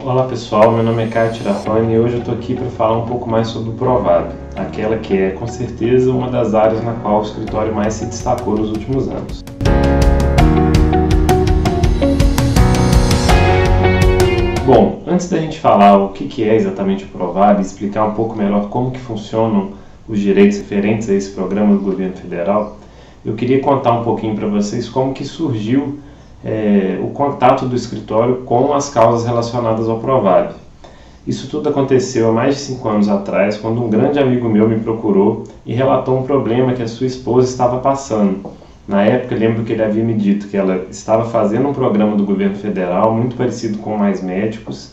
Olá pessoal, meu nome é Caio Tirafani e hoje eu estou aqui para falar um pouco mais sobre o Provab, aquela que é com certeza uma das áreas na qual o escritório mais se destacou nos últimos anos. Bom, antes da gente falar o que é exatamente o Provab e explicar um pouco melhor como que funcionam os direitos referentes a esse programa do governo federal, eu queria contar um pouquinho para vocês como que surgiu o contato do escritório com as causas relacionadas ao Provab. Isso tudo aconteceu há mais de 5 anos atrás, quando um grande amigo meu me procurou e relatou um problema que a sua esposa estava passando. Na época, eu lembro que ele havia me dito que ela estava fazendo um programa do governo federal, muito parecido com Mais Médicos,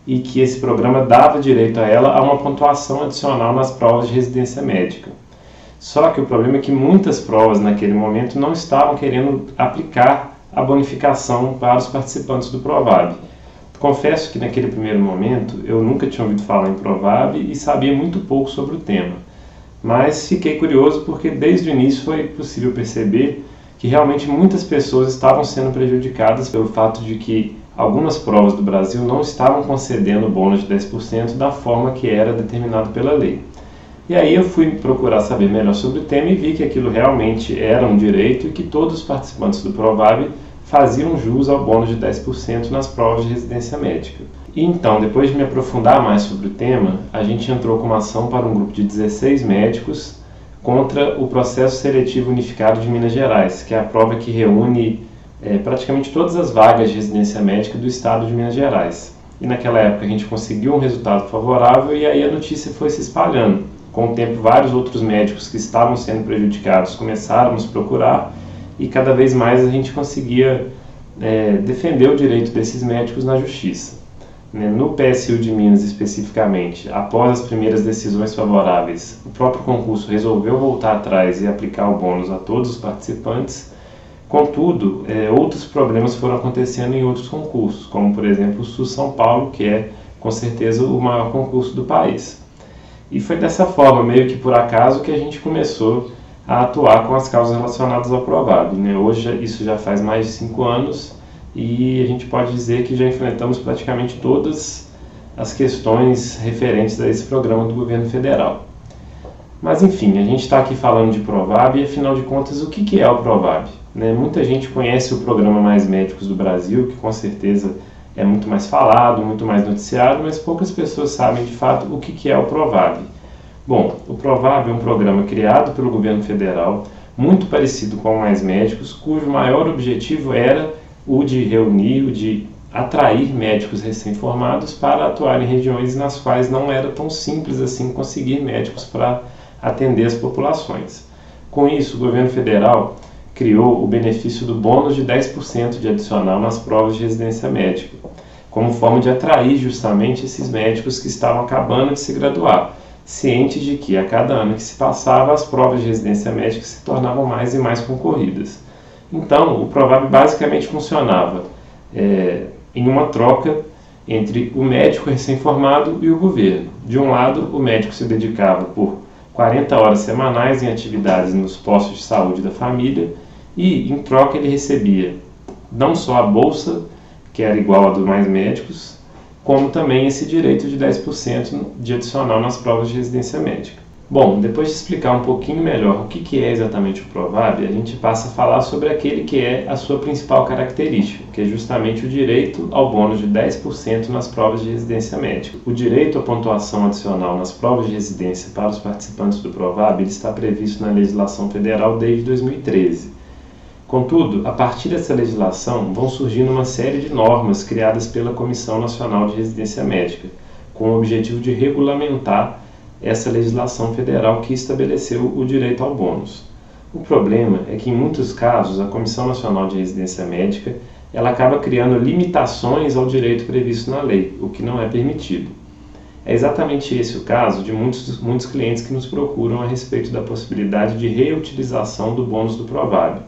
e que esse programa dava direito a ela a uma pontuação adicional nas provas de residência médica. Só que o problema é que muitas provas naquele momento não estavam querendo aplicar a bonificação para os participantes do Provab. Confesso que naquele primeiro momento eu nunca tinha ouvido falar em Provab e sabia muito pouco sobre o tema, mas fiquei curioso porque desde o início foi possível perceber que realmente muitas pessoas estavam sendo prejudicadas pelo fato de que algumas provas do Brasil não estavam concedendo o bônus de 10% da forma que era determinado pela lei. E aí eu fui procurar saber melhor sobre o tema e vi que aquilo realmente era um direito e que todos os participantes do Provab faziam jus ao bônus de 10% nas provas de residência médica. E então, depois de me aprofundar mais sobre o tema, a gente entrou com uma ação para um grupo de 16 médicos contra o Processo Seletivo Unificado de Minas Gerais, que é a prova que reúne praticamente todas as vagas de residência médica do estado de Minas Gerais. E naquela época a gente conseguiu um resultado favorável e aí a notícia foi se espalhando. Com o tempo, vários outros médicos que estavam sendo prejudicados começaram a nos procurar e cada vez mais a gente conseguia defender o direito desses médicos na justiça. No PSU de Minas especificamente, após as primeiras decisões favoráveis, o próprio concurso resolveu voltar atrás e aplicar o bônus a todos os participantes. Contudo, outros problemas foram acontecendo em outros concursos, como por exemplo o SUS São Paulo, que é com certeza o maior concurso do país. E foi dessa forma, meio que por acaso, que a gente começou a atuar com as causas relacionadas ao Provab. Hoje isso já faz mais de 5 anos e a gente pode dizer que já enfrentamos praticamente todas as questões referentes a esse programa do governo federal. Mas enfim, a gente está aqui falando de Provab e afinal de contas o que é o Provab? Muita gente conhece o programa Mais Médicos do Brasil, que com certeza é muito mais falado, muito mais noticiado, mas poucas pessoas sabem de fato o que é o Provab. Bom, o Provab é um programa criado pelo governo federal, muito parecido com o Mais Médicos, cujo maior objetivo era o de reunir, o de atrair médicos recém-formados para atuar em regiões nas quais não era tão simples assim conseguir médicos para atender as populações. Com isso, o governo federal criou o benefício do bônus de 10% de adicional nas provas de residência médica, como forma de atrair justamente esses médicos que estavam acabando de se graduar, cientes de que a cada ano que se passava as provas de residência médica se tornavam mais e mais concorridas. Então, o Provab basicamente funcionava em uma troca entre o médico recém-formado e o governo. De um lado, o médico se dedicava por 40 horas semanais em atividades nos postos de saúde da família e, em troca, ele recebia não só a bolsa, que era igual a do Mais Médicos, como também esse direito de 10% de adicional nas provas de residência médica. Bom, depois de explicar um pouquinho melhor o que é exatamente o Provab, a gente passa a falar sobre aquele que é a sua principal característica, que é justamente o direito ao bônus de 10% nas provas de residência médica. O direito à pontuação adicional nas provas de residência para os participantes do Provab ele está previsto na legislação federal desde 2013. Contudo, a partir dessa legislação vão surgindo uma série de normas criadas pela Comissão Nacional de Residência Médica, com o objetivo de regulamentar essa legislação federal que estabeleceu o direito ao bônus. O problema é que, em muitos casos, a Comissão Nacional de Residência Médica ela acaba criando limitações ao direito previsto na lei, o que não é permitido. É exatamente esse o caso de muitos clientes que nos procuram a respeito da possibilidade de reutilização do bônus do Provab.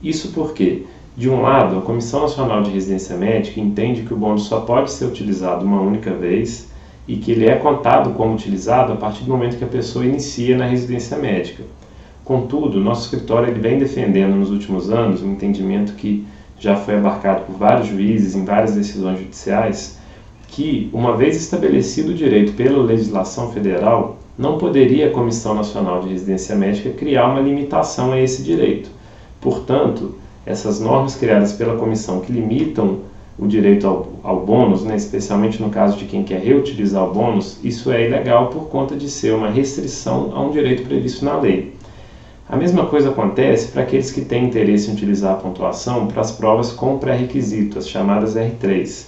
Isso porque, de um lado, a Comissão Nacional de Residência Médica entende que o bônus só pode ser utilizado uma única vez e que ele é contado como utilizado a partir do momento que a pessoa inicia na residência médica. Contudo, nosso escritório ele vem defendendo nos últimos anos um entendimento que já foi abarcado por vários juízes em várias decisões judiciais, que, uma vez estabelecido o direito pela legislação federal, não poderia a Comissão Nacional de Residência Médica criar uma limitação a esse direito. Portanto, essas normas criadas pela comissão que limitam o direito ao bônus, né, especialmente no caso de quem quer reutilizar o bônus, isso é ilegal por conta de ser uma restrição a um direito previsto na lei. A mesma coisa acontece para aqueles que têm interesse em utilizar a pontuação para as provas com pré-requisito, as chamadas R3.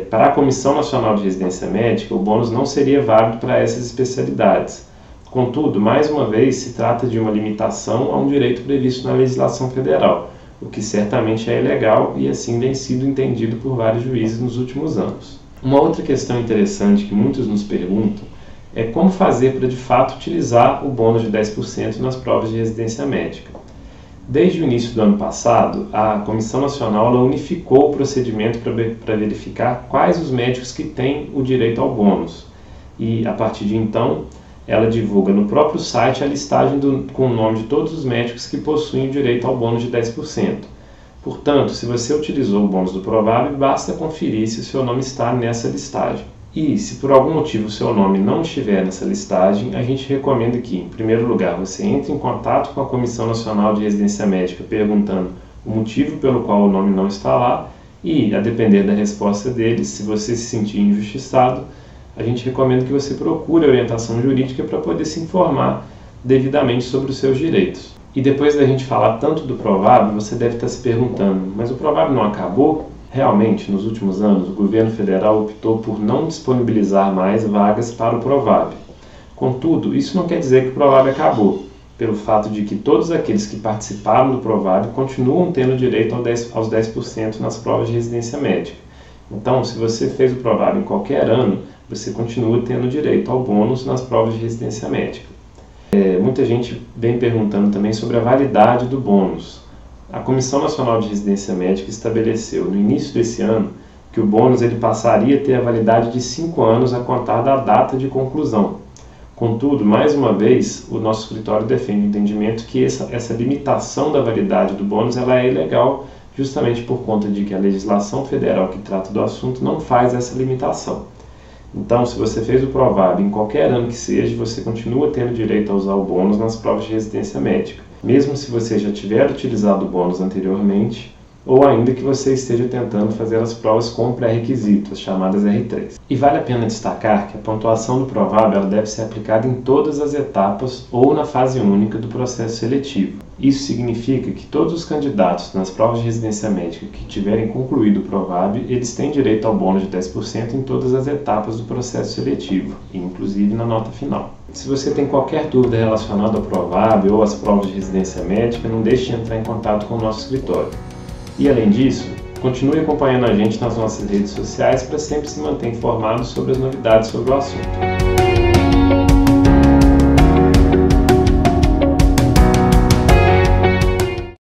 Para a Comissão Nacional de Residência Médica, o bônus não seria válido para essas especialidades. Contudo, mais uma vez, se trata de uma limitação a um direito previsto na legislação federal, o que certamente é ilegal e assim vem sido entendido por vários juízes nos últimos anos. Uma outra questão interessante que muitos nos perguntam é como fazer para de fato utilizar o bônus de 10% nas provas de residência médica. Desde o início do ano passado, a Comissão Nacional unificou o procedimento para verificar quais os médicos que têm o direito ao bônus. E, a partir de então, ela divulga no próprio site a listagem com o nome de todos os médicos que possuem o direito ao bônus de 10%. Portanto, se você utilizou o bônus do Provab, basta conferir se o seu nome está nessa listagem. E, se por algum motivo o seu nome não estiver nessa listagem, a gente recomenda que, em primeiro lugar, você entre em contato com a Comissão Nacional de Residência Médica perguntando o motivo pelo qual o nome não está lá e, a depender da resposta deles, se você se sentir injustiçado, a gente recomenda que você procure a orientação jurídica para poder se informar devidamente sobre os seus direitos. E depois da gente falar tanto do Provab, você deve estar se perguntando, mas o Provab não acabou? Realmente, nos últimos anos, o governo federal optou por não disponibilizar mais vagas para o Provab. Contudo, isso não quer dizer que o Provab acabou, pelo fato de que todos aqueles que participaram do Provab continuam tendo direito aos 10% nas provas de residência médica. Então, se você fez o Provab em qualquer ano, você continua tendo direito ao bônus nas provas de residência médica. Muita gente vem perguntando também sobre a validade do bônus. A Comissão Nacional de Residência Médica estabeleceu no início desse ano que o bônus ele passaria a ter a validade de 5 anos a contar da data de conclusão. Contudo, mais uma vez, o nosso escritório defende o entendimento que essa limitação da validade do bônus ela é ilegal justamente por conta de que a legislação federal que trata do assunto não faz essa limitação. Então, se você fez o Provab em qualquer ano que seja, você continua tendo direito a usar o bônus nas provas de residência médica, mesmo se você já tiver utilizado o bônus anteriormente, ou ainda que você esteja tentando fazer as provas com pré-requisito, as chamadas R3. E vale a pena destacar que a pontuação do Provab ela deve ser aplicada em todas as etapas ou na fase única do processo seletivo. Isso significa que todos os candidatos nas provas de residência médica que tiverem concluído o Provab, eles têm direito ao bônus de 10% em todas as etapas do processo seletivo, inclusive na nota final. Se você tem qualquer dúvida relacionada ao Provab ou às provas de residência médica, não deixe de entrar em contato com o nosso escritório. E além disso, continue acompanhando a gente nas nossas redes sociais para sempre se manter informado sobre as novidades sobre o assunto.